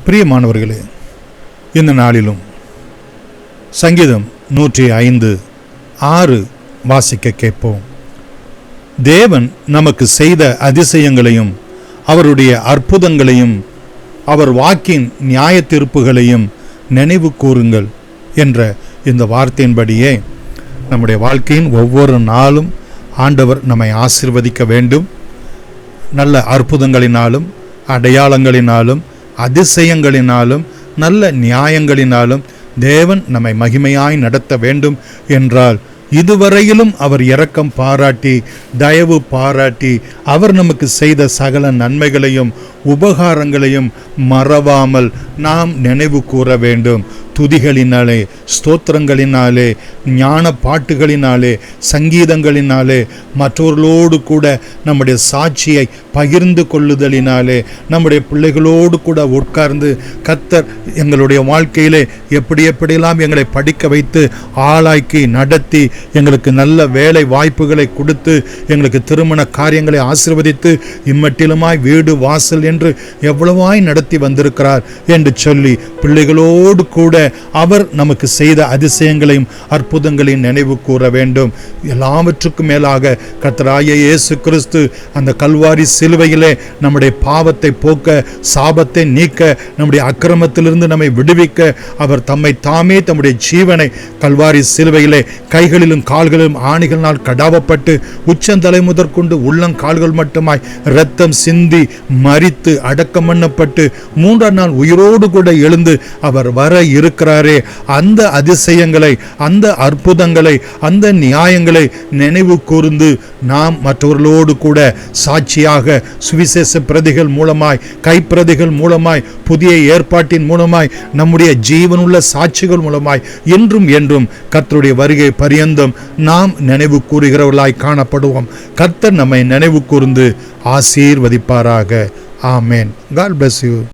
பிரியமானவர்களே, இந்த நாளிலும் சங்கீதம் 105:6 வாசிக்க கேட்போம். தேவன் நமக்கு செய்த அதிசயங்களையும் அவருடைய அற்புதங்களையும் அவர் வாக்கின் நியாய தீர்ப்புகளையும் நினைவு கூறுங்கள் என்ற இந்த வார்த்தையின்படியே நம்முடைய வாழ்க்கையின் ஒவ்வொரு நாளும் ஆண்டவர் நம்மை ஆசீர்வதிக்க வேண்டும். நல்ல அற்புதங்களினாலும் அடையாளங்களினாலும் அதிசயங்களினாலும் நல்ல நியாயங்களினாலும் தேவன் நம்மை மகிமையாய் நடத்த வேண்டும் என்றால், இதுவரையிலும் அவர் இரக்கம் பாராட்டி தயவு பாராட்டி அவர் நமக்கு செய்த சகல நன்மைகளையும் உபகாரங்களையும் மறவாமல் நாம் நினைவு கூற வேண்டும். துதிகளினாலே, ஸ்தோத்திரங்களினாலே, ஞான பாட்டுகளினாலே, சங்கீதங்களினாலே, மற்றவர்களோடு கூட நம்முடைய சாட்சியை பகிர்ந்து கொள்ளுதலினாலே, நம்முடைய பிள்ளைகளோடு கூட உட்கார்ந்து கர்த்தர் எங்களுடைய வாழ்க்கையிலே எப்படியெல்லாம் எங்களை படிக்க வைத்து ஆளாக்கி நடத்தி எங்களுக்கு நல்ல வேலை வாய்ப்புகளை கொடுத்து எங்களுக்கு திருமண காரியங்களை ஆசீர்வதித்து இம்மட்டிலுமாய் வீடு வாசல் என்று எவ்வளவாய் நடத்தி வந்திருக்கிறார் என்று சொல்லி பிள்ளைகளோடு கூட அவர் நமக்கு செய்த அதிசயங்களையும் அற்புதங்களையும் நினைவு கூற வேண்டும். எல்லாவற்றுக்கும் மேலாக கர்த்தராகிய இயேசு கிறிஸ்து அந்த கல்வாரி சிலுவையிலே நம்முடைய பாவத்தை போக்க, சாபத்தை நீக்க, நம்முடைய அக்கிரமத்திலிருந்து நம்மை விடுவிக்க அவர் தம்மை தாமே தம்முடைய ஜீவனை கல்வாரி சிலுவையிலே கைகளிலும் கால்களிலும் ஆணிகளினால் கடாவப்பட்டு உச்சந்தலை முதற்கொண்டு உள்ளங்கால்கள் மட்டுமாய் இரத்தம் சிந்தி மரித்து அடக்கம் பண்ணப்பட்டு 3ஆம் நாள் உயிரோடு கூட எழுந்து அவர் வர இருக்கிறாரே, அந்த அதிசயங்களை, அந்த அற்புதங்களை, அந்த நியாயங்களை நினைவு கூர்ந்து நாம் மற்றவர்களோடு கூட சாட்சியாக சுவிசேஷ பிரதிகள் மூலமாய், கைப்பிரதிகள் மூலமாய், புதிய ஏற்பாட்டின் மூலமாய், நம்முடைய ஜீவனுள்ள சாட்சிகள் மூலமாய் என்றும் என்றும் கர்த்தருடைய வருகை பரியந்தம் நாம் நினைவு கூறுகிறவர்களாய் காணப்படுவோம். கர்த்தர் நம்மை நினைவு கூர்ந்து ஆசீர்வதிப்பாராக. ஆமேன். God bless you.